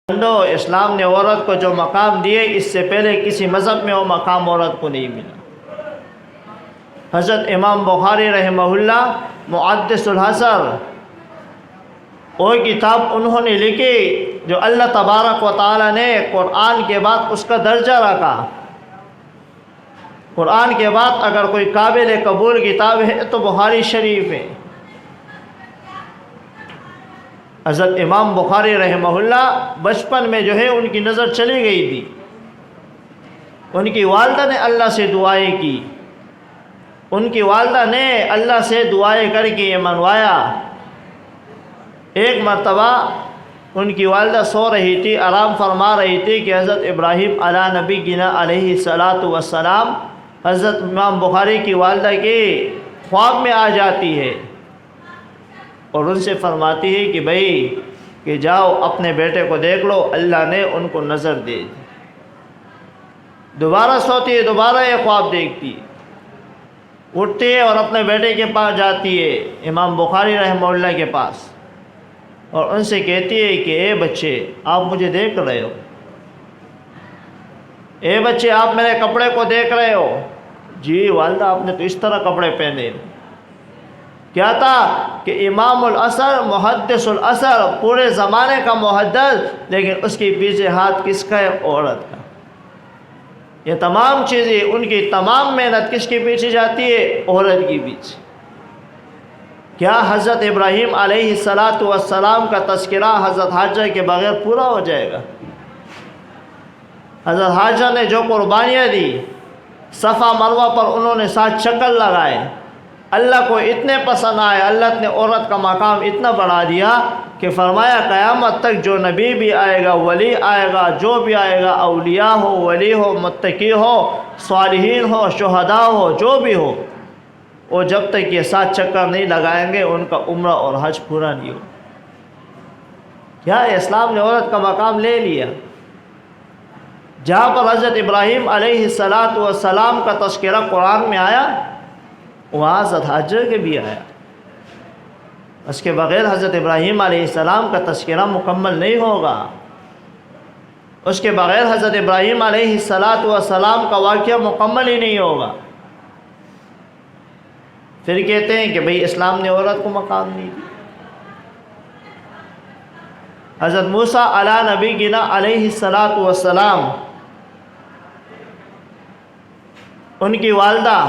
اسلام نے عورت کو جو مقام دیے اس سے پہلے کسی مذہب میں وہ مقام عورت کو نہیں ملا۔ حضرت امام بخاری رحمہ اللہ محدث الحصر، وہ کتاب انہوں نے لکھی جو اللہ تبارک و تعالی نے قرآن کے بعد اس کا درجہ رکھا۔ قرآن کے بعد اگر کوئی قابل قبول کتاب ہے تو بخاری شریف ہے۔ حضرت امام بخاری رحمہ اللہ بچپن میں جو ہے ان کی نظر چلی گئی تھی۔ ان کی والدہ نے اللہ سے دعائیں کی، ان کی والدہ نے اللہ سے دعائیں کر کے یہ منوایا۔ ایک مرتبہ ان کی والدہ سو رہی تھی، آرام فرما رہی تھی کہ حضرت ابراہیم علیہ نبی گنا علیہ السلام حضرت امام بخاری کی والدہ کے خواب میں آ جاتی ہے اور ان سے فرماتی ہے کہ بھائی کہ جاؤ اپنے بیٹے کو دیکھ لو، اللہ نے ان کو نظر دے دی۔ دوبارہ سوتی ہے، دوبارہ یہ خواب دیکھتی ہے، اٹھتی ہے اور اپنے بیٹے کے پاس جاتی ہے امام بخاری رحمہ اللہ کے پاس، اور ان سے کہتی ہے کہ اے بچے آپ مجھے دیکھ رہے ہو؟ اے بچے آپ میرے کپڑے کو دیکھ رہے ہو؟ جی والدہ آپ نے تو اس طرح کپڑے پہنے۔ کیا تھا کہ امام العصر محدث العصر، پورے زمانے کا محدث، لیکن اس کے پیچھے ہاتھ کس کا ہے؟ عورت کا۔ یہ تمام چیزیں، ان کی تمام محنت کس کے پیچھے جاتی ہے؟ عورت کے پیچھے۔ کیا حضرت ابراہیم علیہ السلام کا تذکرہ حضرت حاجرہ کے بغیر پورا ہو جائے گا؟ حضرت حاجرہ نے جو قربانیاں دی، صفا مروہ پر انہوں نے 7 چکر لگائے، اللہ کو اتنے پسند آئے، اللہ نے عورت کا مقام اتنا بڑھا دیا کہ فرمایا قیامت تک جو نبی بھی آئے گا، ولی آئے گا، جو بھی آئے گا، اولیاء ہو، ولی ہو، متقی ہو، صالحین ہو، شہداء ہو، جو بھی ہو، وہ جب تک یہ 7 چکر نہیں لگائیں گے ان کا عمرہ اور حج پورا نہیں ہو۔ کیا اسلام نے عورت کا مقام لے لیا؟ جہاں پر حضرت ابراہیم علیہ السلام کا تذکرہ قرآن میں آیا، وہاں حضرت حاجرہ کے بھی آیا۔ اس کے بغیر حضرت ابراہیم علیہ السلام کا تذکرہ مکمل نہیں ہوگا، اس کے بغیر حضرت ابراہیم علیہ السلام کا واقعہ مکمل ہی نہیں ہوگا۔ پھر کہتے ہیں کہ بھئی اسلام نے عورت کو مقام نہیں دیا۔ حضرت موسیٰ علیہ نبی گنا علیہ السلام، ان کی والدہ،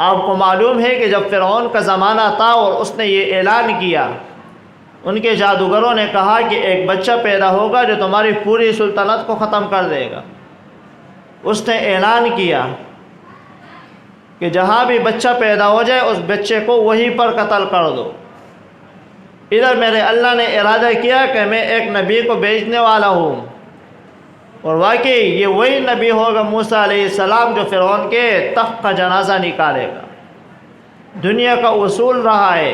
آپ کو معلوم ہے کہ جب فرعون کا زمانہ تھا اور اس نے یہ اعلان کیا، ان کے جادوگروں نے کہا کہ ایک بچہ پیدا ہوگا جو تمہاری پوری سلطنت کو ختم کر دے گا۔ اس نے اعلان کیا کہ جہاں بھی بچہ پیدا ہو جائے اس بچے کو وہیں پر قتل کر دو۔ ادھر میرے اللہ نے ارادہ کیا کہ میں ایک نبی کو بھیجنے والا ہوں، اور واقعی یہ وہی نبی ہوگا موسیٰ علیہ السلام جو فرعون کے تخت کا جنازہ نکالے گا۔ دنیا کا اصول رہا ہے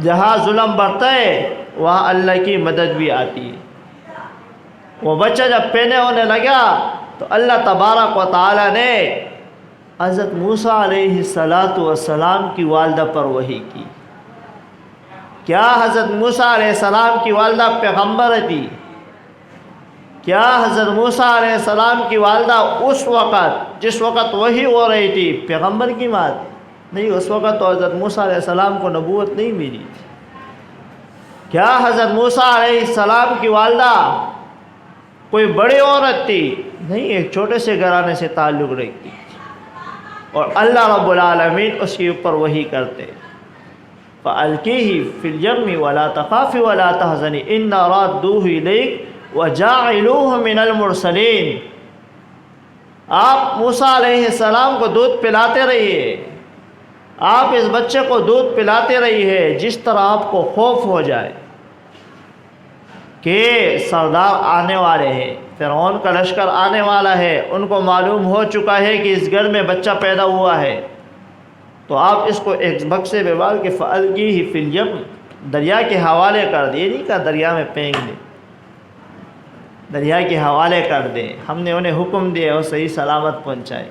جہاں ظلم بڑھتا ہے وہاں اللہ کی مدد بھی آتی ہے۔ وہ بچہ جب پیدا ہونے لگا تو اللہ تبارک و تعالی نے حضرت موسیٰ علیہ السلام کی والدہ پر وحی کی۔ کیا حضرت موسیٰ علیہ السلام کی والدہ پیغمبر تھی؟ کیا حضرت موسیٰ علیہ السلام کی والدہ اس وقت جس وقت وحی ہو رہی تھی پیغمبر کی ماں تھی؟ نہیں، اس وقت تو حضرت موسیٰ علیہ السلام کو نبوت نہیں ملی تھی۔ کیا حضرت موسیٰ علیہ السلام کی والدہ کوئی بڑی عورت تھی؟ نہیں، ایک چھوٹے سے گھرانے سے تعلق رکھتی تھی، اور اللہ رب العالمین اس کے اوپر وحی کرتے، فَأَلْقِيهِ فِي الْيَمِّ وَلَا تَخَافِي وَلَا تَحْزَنِي إِنَّا رَادُّوهُ إِلَيْكِ وَجَاعِلُوهُ مِنَ الْمُرْسَلِينَ۔ آپ موسیٰ علیہ السلام کو دودھ پلاتے رہیے، آپ اس بچے کو دودھ پلاتے رہیے جس طرح آپ کو خوف ہو جائے کہ سردار آنے والے ہیں، فرعون کا لشکر آنے والا ہے، ان کو معلوم ہو چکا ہے کہ اس گھر میں بچہ پیدا ہوا ہے، تو آپ اس کو ایک بکسے میں ڈال کے فَأَلْقِيهِ فِي الْيَمِّ، دریا کے حوالے کر دیں، نہیں کہا دریا میں پھینک دیں، دریا کے حوالے کر دیں۔ ہم نے انہیں حکم دیا وہ صحیح سلامت پہنچائیں،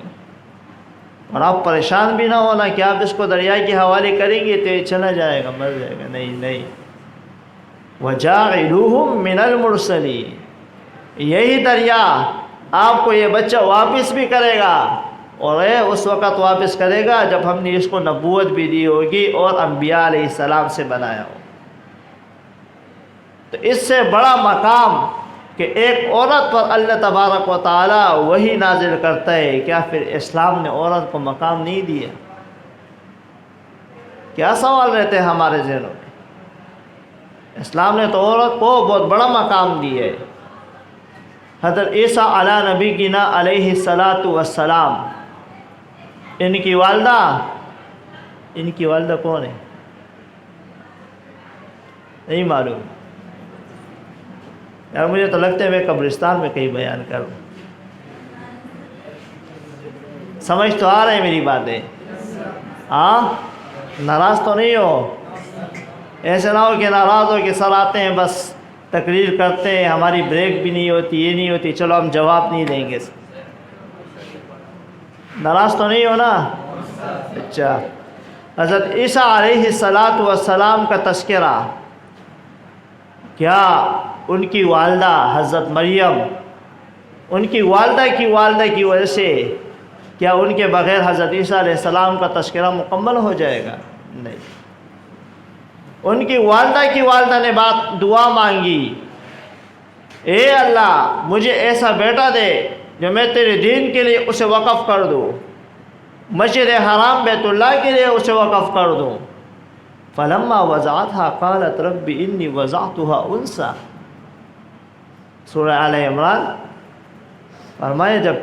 اور آپ پریشان بھی نہ ہونا کہ آپ اس کو دریا کے حوالے کریں گے تو یہ چلا جائے گا، مر جائے گا۔ نہیں نہیں، وَجَاعِلُوهُم مِّنَ الْمُرْسَلِينَ، یہی دریا آپ کو یہ بچہ واپس بھی کرے گا، اور یہ اس وقت واپس کرے گا جب ہم نے اس کو نبوت بھی دی ہوگی اور انبیاء علیہ السلام سے بنایا ہو۔ تو اس سے بڑا مقام کہ ایک عورت پر اللہ تبارک و تعالی وہی نازل کرتا ہے، کیا پھر اسلام نے عورت کو مقام نہیں دیا؟ کیا سوال رہتے ہیں ہمارے ذہنوں میں؟ اسلام نے تو عورت کو بہت بڑا مقام دیا ہے۔ حضرت عیسیٰ علی نبینا علیہ الصلاۃ والسلام، ان کی والدہ کون ہے؟ نہیں معلوم یار، مجھے تو لگتا ہے میں قبرستان میں کہیں بیان کروں۔ سمجھ تو آ رہے ہیں میری باتیں؟ ہاں، ناراض تو نہیں ہو؟ ایسے نہ ہو کہ ناراض ہو کہ سر آتے ہیں بس تقریر کرتے ہیں، ہماری بریک بھی نہیں ہوتی، یہ نہیں ہوتی، چلو ہم جواب نہیں دیں گے۔ ناراض تو نہیں ہو نا؟ اچھا، حضرت عیسیٰ علیہ الصلاۃ والسلام کا تذکرہ، کیا ان کی والدہ حضرت مریم، ان کی والدہ کی وجہ سے کیا ان کے بغیر حضرت عیسیٰ علیہ السلام کا تذکرہ مکمل ہو جائے گا؟ نہیں۔ ان کی والدہ نے دعا مانگی، اے اللہ مجھے ایسا بیٹا دے جو میں تیرے دین کے لیے اسے وقف کر دوں، مسجد حرام بیت اللہ کے لیے اسے وقف کر دوں۔ فلما وضعتها قالت رب انی وضعتها انثى، سورہ آل عمران۔ فرمایا جب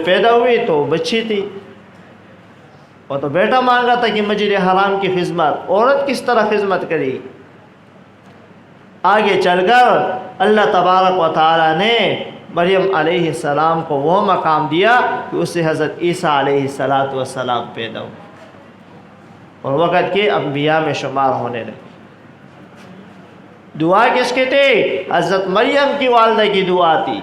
پیدا ہوئی تو بچی تھی، اور تو بیٹا مانگا تھا کہ مسجد حرام کی خدمت، عورت کس طرح خدمت کری؟ آگے چل کر اللہ تبارک و تعالی نے مریم علیہ السلام کو وہ مقام دیا کہ اس سے حضرت عیسیٰ علیہ السلام پیدا ہو، اور وقت کے انبیاء میں شمار ہونے لگے۔ دعا کس کی تھی؟ حضرت مریم کی والدہ کی دعا تھی۔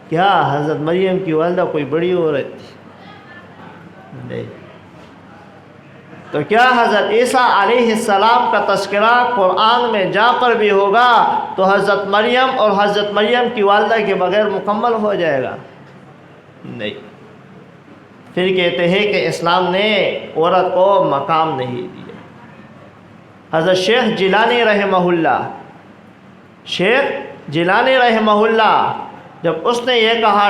کیا حضرت مریم کی والدہ کوئی بڑی عورت تھی؟ نہیں۔ تو کیا حضرت عیسیٰ علیہ السلام کا تذکرہ قرآن میں جہاں پر بھی ہوگا تو حضرت مریم اور حضرت مریم کی والدہ کے بغیر مکمل ہو جائے گا؟ نہیں۔ پھر کہتے ہیں کہ اسلام نے عورت کو مقام نہیں دیا۔ حضرت شیخ جیلانی رحمہ اللہ جب اس نے یہ کہا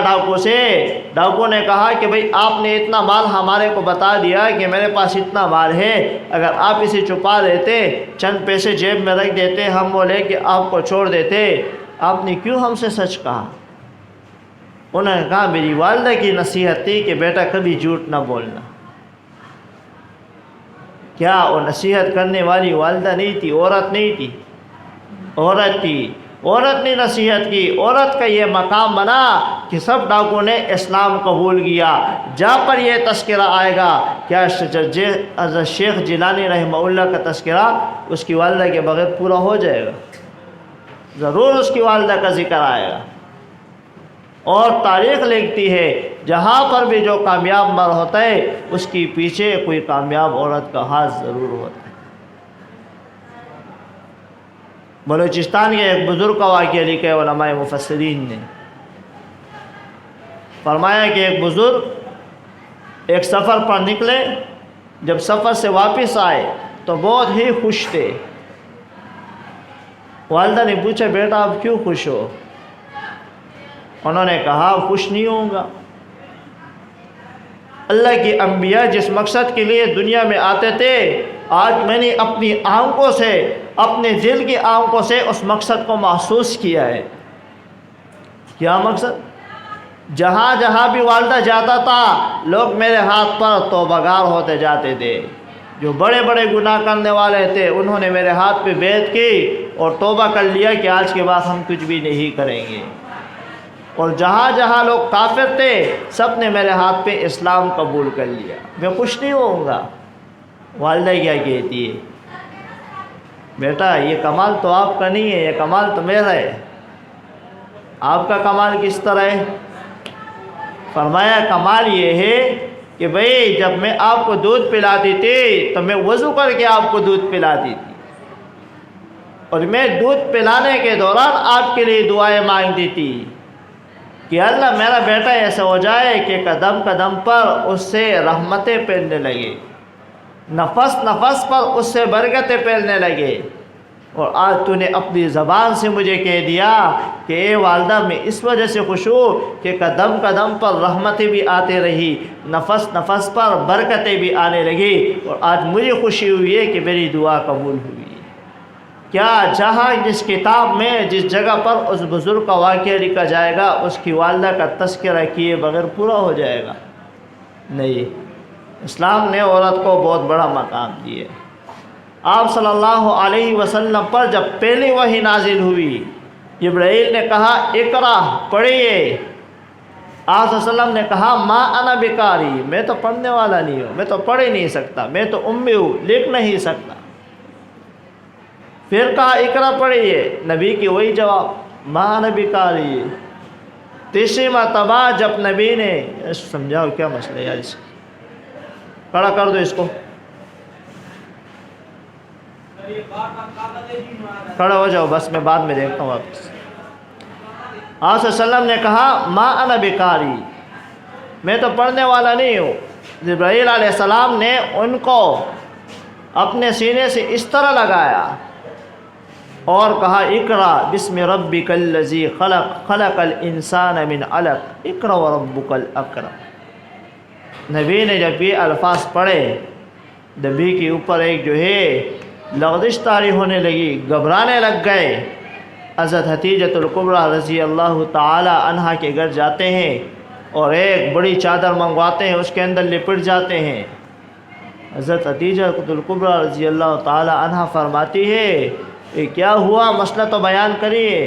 ڈاکو نے کہا کہ بھئی آپ نے اتنا مال ہمارے کو بتا دیا کہ میرے پاس اتنا مال ہے، اگر آپ اسے چھپا لیتے، چند پیسے جیب میں رکھ دیتے، ہم وہ لے کے آپ کو چھوڑ دیتے، آپ نے کیوں ہم سے سچ کہا؟ انہوں نے کہا میری والدہ کی نصیحت تھی کہ بیٹا کبھی جھوٹ نہ بولنا۔ کیا وہ نصیحت کرنے والی والدہ نہیں تھی؟ عورت نہیں تھی؟ عورت تھی۔ عورت نے نصیحت کی، عورت کا یہ مقام بنا کہ سب ڈاکو نے اسلام قبول کیا۔ جہاں پر یہ تذکرہ آئے گا، کیا حضرت شیخ جیلانی رحمہ اللہ کا تذکرہ اس کی والدہ کے بغیر پورا ہو جائے گا؟ ضرور اس کی والدہ کا ذکر آئے گا۔ اور تاریخ لکھتی ہے جہاں پر بھی جو کامیاب مرد ہوتا ہے اس کی پیچھے کوئی کامیاب عورت کا ہاتھ ضرور ہوتا ہے۔ بلوچستان کے ایک بزرگ کا واقعہ لکھا ہے علماء مفسرین نے، فرمایا کہ ایک بزرگ ایک سفر پر نکلے، جب سفر سے واپس آئے تو بہت ہی خوش تھے۔ والدہ نے پوچھا بیٹا آپ کیوں خوش ہو؟ انہوں نے کہا خوش نہیں ہوں گا، اللہ کے انبیاء جس مقصد کے لیے دنیا میں آتے تھے، آج میں نے اپنی آنکھوں سے، اپنے دل کی آنکھوں سے اس مقصد کو محسوس کیا ہے۔ کیا مقصد؟ جہاں جہاں بھی والدہ جاتا تھا لوگ میرے ہاتھ پر توبہ گار ہوتے جاتے تھے، جو بڑے بڑے گناہ کرنے والے تھے انہوں نے میرے ہاتھ پہ بیعت کی اور توبہ کر لیا کہ آج کے بعد ہم کچھ بھی نہیں کریں گے، اور جہاں جہاں لوگ کافر تھے سب نے میرے ہاتھ پہ اسلام قبول کر لیا، میں خوش نہیں ہوں گا۔ والدہ کیا کہتی ہے؟ بیٹا یہ کمال تو آپ کا نہیں ہے، یہ کمال تو میرا ہے۔ آپ کا کمال کس طرح ہے؟ فرمایا کمال یہ ہے کہ بھئی جب میں آپ کو دودھ پلاتی تھی تو میں وضو کر کے آپ کو دودھ پلاتی تھی، اور میں دودھ پلانے کے دوران آپ کے لیے دعائیں مانگتی تھی کہ اللہ میرا بیٹا ایسا ہو جائے کہ قدم قدم پر اس سے رحمتیں پھیلنے لگے، نفس نفس پر اس سے برکتیں پھیلنے لگے۔ اور آج تو نے اپنی زبان سے مجھے کہہ دیا کہ اے والدہ میں اس وجہ سے خوش ہوں کہ قدم قدم پر رحمتیں بھی آتے رہی، نفس نفس پر برکتیں بھی آنے لگی، اور آج مجھے خوشی ہوئی ہے کہ میری دعا قبول ہوئی۔ کیا جہاں جس کتاب میں جس جگہ پر اس بزرگ کا واقعہ لکھا جائے گا اس کی والدہ کا تذکرہ کیے بغیر پورا ہو جائے گا؟ نہیں، اسلام نے عورت کو بہت بڑا مقام دیے۔ آپ صلی اللہ علیہ وسلم پر جب پہلی وحی نازل ہوئی، جبرائیل نے کہا اقرا پڑھیے، آپ صلی اللہ علیہ وسلم نے کہا ما انا بقاری، میں تو پڑھنے والا نہیں ہوں، میں تو پڑھ ہی نہیں سکتا، میں تو امی ہوں، لکھ نہیں سکتا۔ پھر کہا اقرا پڑھیے، نبی کی وہی جواب ما انا بقاری۔ تیسری مرتبہ جب نبی نے سمجھاؤ کیا مسئلہ ہے یار، اس کھڑا کر دو اس کو، کھڑا ہو جاؤ، بس میں بعد میں دیکھتا ہوں واپس۔ آپ صلی اللہ علیہ وسلم نے کہا ما انا بقاری، میں تو پڑھنے والا نہیں ہوں۔ جبرائیل علیہ السلام نے ان کو اپنے سینے سے اس طرح لگایا اور کہا اقرا بسم ربک الذی خلق خلق الانسان من علق اقرا وربک الاکرم۔ نبی نے جب یہ الفاظ پڑھے، نبی کے اوپر ایک جو ہے لغزش طاری ہونے لگی، گھبرانے لگ گئے۔ حضرت حتیجۃ الکبریٰ رضی اللہ تعالی عنہا کے گھر جاتے ہیں اور ایک بڑی چادر منگواتے ہیں، اس کے اندر لپٹ جاتے ہیں۔ حضرت حتیجۃ الکبریٰ رضی اللہ تعالی عنہا فرماتی ہے کہ کیا ہوا، مسئلہ تو بیان کریے۔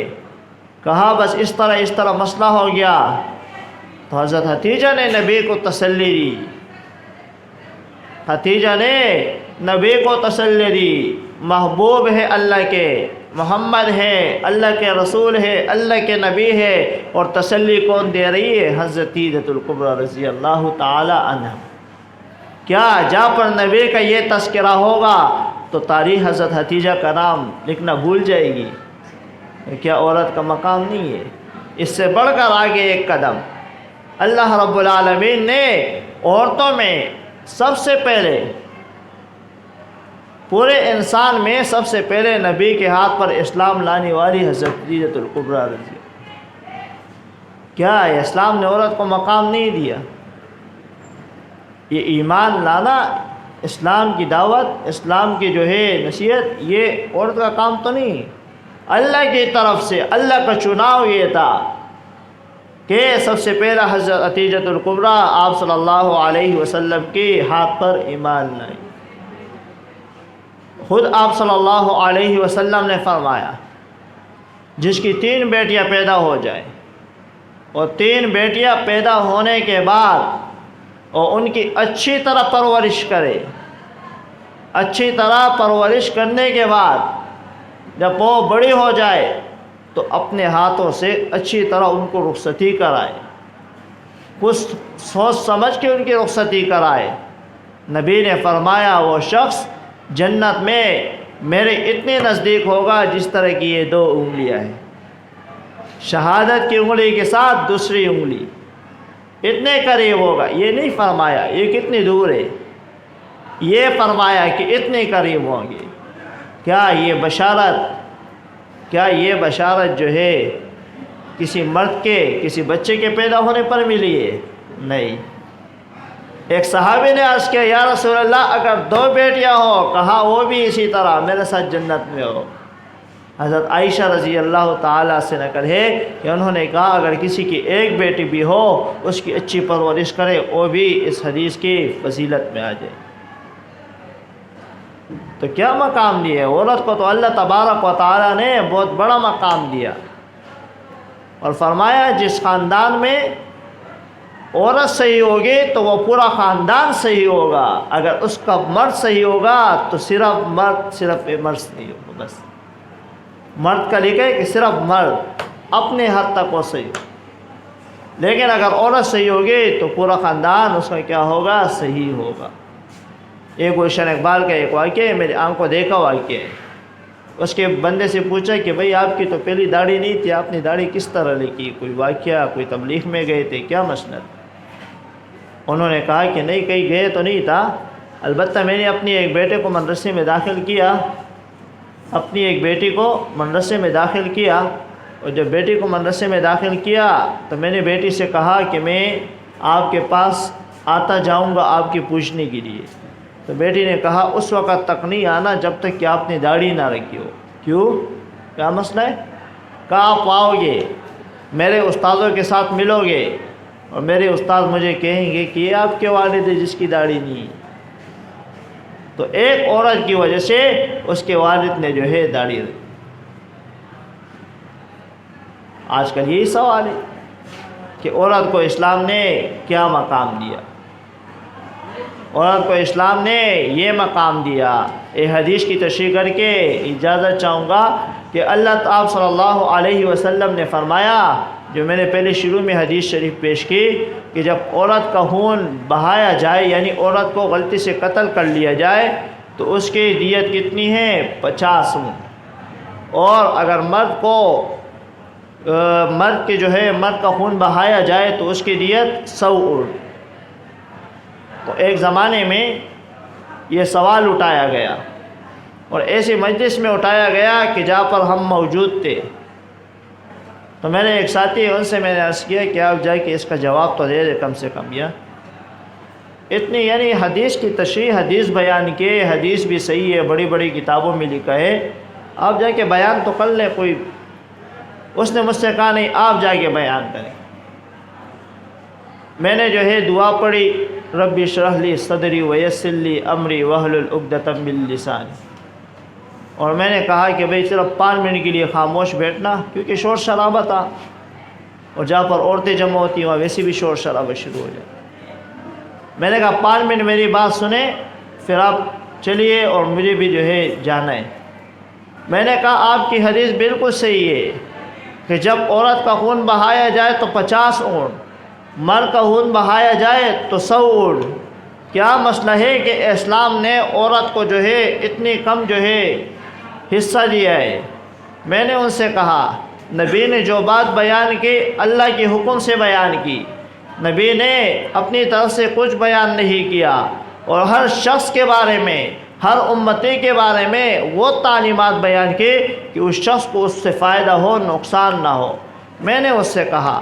کہا بس اس طرح مسئلہ ہو گیا۔ تو حضرت حتیجہ نے نبی کو تسلی دی، حتیجہ نے نبی کو تسلی دی، محبوب ہے اللہ کے، محمد ہے اللہ کے رسول ہے، اللہ کے نبی ہے۔ اور تسلی کون دے رہی ہے؟ حضرت حتیجۃ الکبریٰ رضی اللہ تعالی عنہ۔ کیا جہاں پر نبی کا یہ تذکرہ ہوگا تو تاریخ حضرت حتیجہ کا نام لکھنا بھول جائے گی؟ کیا عورت کا مقام نہیں ہے؟ اس سے بڑھ کر آگے ایک قدم، اللہ رب العالمین نے عورتوں میں سب سے پہلے، پورے انسان میں سب سے پہلے نبی کے ہاتھ پر اسلام لانے والی حضرت حتیجۃ الکبریٰ رضی اللہ۔ کیا اسلام نے عورت کو مقام نہیں دیا؟ یہ ایمان لانا، اسلام کی دعوت، اسلام کی جو ہے نصیحت، یہ عورت کا کام تو نہیں، اللہ کی طرف سے اللہ کا چناؤ یہ تھا کہ سب سے پہلا حضرت حتیجۃ الکبریٰ آپ صلی اللہ علیہ وسلم کے ہاتھ پر ایمان لائی۔ خود آپ صلی اللہ علیہ وسلم نے فرمایا جس کی 3 بیٹیاں پیدا ہو جائیں اور 3 بیٹیاں پیدا ہونے کے بعد اور ان کی اچھی طرح پرورش کرے، اچھی طرح پرورش کرنے کے بعد جب وہ بڑی ہو جائے تو اپنے ہاتھوں سے اچھی طرح ان کو رخصتی کرائے، کچھ سوچ سمجھ کے ان کی رخصتی کرائے۔ نبی نے فرمایا وہ شخص جنت میں میرے اتنے نزدیک ہوگا جس طرح کی یہ 2 انگلیاں ہیں، شہادت کی انگلی کے ساتھ دوسری انگلی، اتنے قریب ہوگا۔ یہ نہیں فرمایا یہ کتنی دور ہے، یہ فرمایا کہ اتنے قریب ہوں گے۔ کیا یہ بشارت جو ہے کسی مرد کے، کسی بچے کے پیدا ہونے پر ملی ہے؟ نہیں۔ ایک صحابی نے عرض کیا یا رسول اللہ اگر 2 بیٹیاں ہو، کہا وہ بھی اسی طرح میرے ساتھ جنت میں ہو۔ حضرت عائشہ رضی اللہ تعالیٰ سے نقل ہے کہ انہوں نے کہا اگر کسی کی 1 بیٹی بھی ہو اس کی اچھی پرورش کرے، وہ بھی اس حدیث کی فضیلت میں آ جائے۔ تو کیا مقام دیا ہے عورت کو؟ تو اللہ تبارک و تعالیٰ نے بہت بڑا مقام دیا اور فرمایا جس خاندان میں عورت صحیح ہوگی تو وہ پورا خاندان صحیح ہوگا، اگر اس کا مرد صحیح ہوگا تو صرف مرد نہیں ہوگا، بس مرد کا لکھا ہے کہ صرف مرد اپنے حد تک وہ صحیح ہو، لیکن اگر عورت صحیح ہوگی تو پورا خاندان اس کا کیا ہوگا؟ صحیح ہوگا۔ ایک گلشن اقبال کا ایک واقعہ ہے، میری آنکھ کو دیکھا واقعہ ہے۔ اس کے بندے سے پوچھا کہ بھئی آپ کی تو پہلی داڑھی نہیں تھی، آپ نے داڑھی کس طرح لکھی؟ کوئی واقعہ، کوئی تبلیغ میں گئے تھے، کیا مسئلہ؟ انہوں نے کہا کہ نہیں، کہیں گئے تو نہیں تھا، البتہ میں نے اپنی ایک بیٹے کو مدرسے میں داخل کیا، اپنی ایک بیٹی کو مدرسے میں داخل کیا، اور جب بیٹی کو مدرسے میں داخل کیا تو میں نے بیٹی سے کہا کہ میں آپ کے پاس آتا جاؤں گا آپ کی پوچھنے کے لیے۔ تو بیٹی نے کہا اس وقت تک نہیں آنا جب تک کہ آپ نے داڑھی نہ رکھی ہو۔ کیوں؟ کیا مسئلہ ہے؟ کہا آپ آؤ گے، میرے استادوں کے ساتھ ملو گے، اور میرے استاد مجھے کہیں گے کہ یہ آپ کے والد ہے جس کی داڑھی نہیں۔ تو ایک عورت کی وجہ سے اس کے والد نے جو ہے داڑھی رکھی۔ آج کل یہی سوال ہے کہ عورت کو اسلام نے کیا مقام دیا؟ عورت کو اسلام نے یہ مقام دیا۔ ایک حدیث کی تشریح کر کے اجازت چاہوں گا کہ اللہ تعالیٰ صلی اللہ علیہ وسلم نے فرمایا، جو میں نے پہلے شروع میں حدیث شریف پیش کی، کہ جب عورت کا خون بہایا جائے، یعنی عورت کو غلطی سے قتل کر لیا جائے، تو اس کی دیت کتنی ہے؟ 50 اونٹ۔ اور اگر مرد کا خون بہایا جائے تو اس کی دیت 100 اونٹ۔ تو ایک زمانے میں یہ سوال اٹھایا گیا، اور ایسی مجلس میں اٹھایا گیا کہ جہاں پر ہم موجود تھے۔ تو میں نے ایک ساتھی ان سے میں نے عرض کیا کہ آپ جا کے اس کا جواب تو دے دے کم سے کم۔ یا اتنی یعنی حدیث کی تشریح، حدیث بیان کے، حدیث بھی صحیح ہے، بڑی بڑی کتابوں میں لکھا ہے، آپ جا کے بیان تو کر لیں کوئی۔ اس نے مجھ سے کہا نہیں، آپ جا کے بیان کریں۔ میں نے جو ہے دعا پڑھی، رب اشرح لی صدری ویسر لی امری واحلل عقدۃ من لسانی، اور میں نے کہا کہ بھئی صرف 5 منٹ کے لیے خاموش بیٹھنا، کیونکہ شور شرابہ تھا، اور جہاں پر عورتیں جمع ہوتی ہیں وہاں ویسے بھی شور شرابہ شروع ہو جائے۔ میں نے کہا 5 منٹ میری بات سنیں، پھر آپ چلیے اور مجھے بھی جو ہے جانا ہے۔ میں نے کہا آپ کی حدیث بالکل صحیح ہے کہ جب عورت کا خون بہایا جائے تو 50 اونٹ، مرد کا خون بہایا جائے تو 100 اونٹ۔ کیا مسئلہ ہے کہ اسلام نے عورت کو جو ہے اتنی کم جو ہے حصہ دیا ہے؟ میں نے ان سے کہا نبی نے جو بات بیان کی اللہ کے حکم سے بیان کی، نبی نے اپنی طرف سے کچھ بیان نہیں کیا، اور ہر شخص کے بارے میں، ہر امتی کے بارے میں وہ تعلیمات بیان کی کہ اس شخص کو اس سے فائدہ ہو، نقصان نہ ہو۔ میں نے اس سے کہا،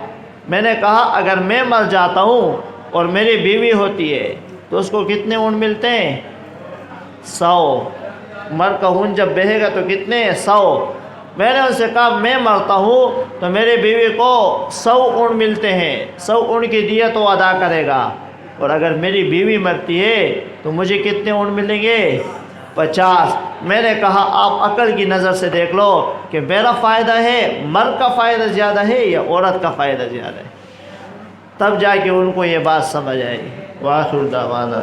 میں نے کہا اگر میں مر جاتا ہوں اور میری بیوی ہوتی ہے تو اس کو کتنے اونٹ ملتے ہیں؟ 100۔ مرد کا خون جب بہے گا تو کتنے؟ 100۔ میں نے ان سے کہا میں مرتا ہوں تو میرے بیوی کو 100 اونٹ ملتے ہیں، 100 اونٹ کی دیت وہ ادا کرے گا، اور اگر میری بیوی مرتی ہے تو مجھے کتنے اونٹ ملیں گے؟ 50۔ میں نے کہا آپ عقل کی نظر سے دیکھ لو کہ میرا فائدہ ہے، مرد کا فائدہ زیادہ ہے یا عورت کا فائدہ زیادہ ہے؟ تب جا کے ان کو یہ بات سمجھ آئی۔ وآخر دعوانا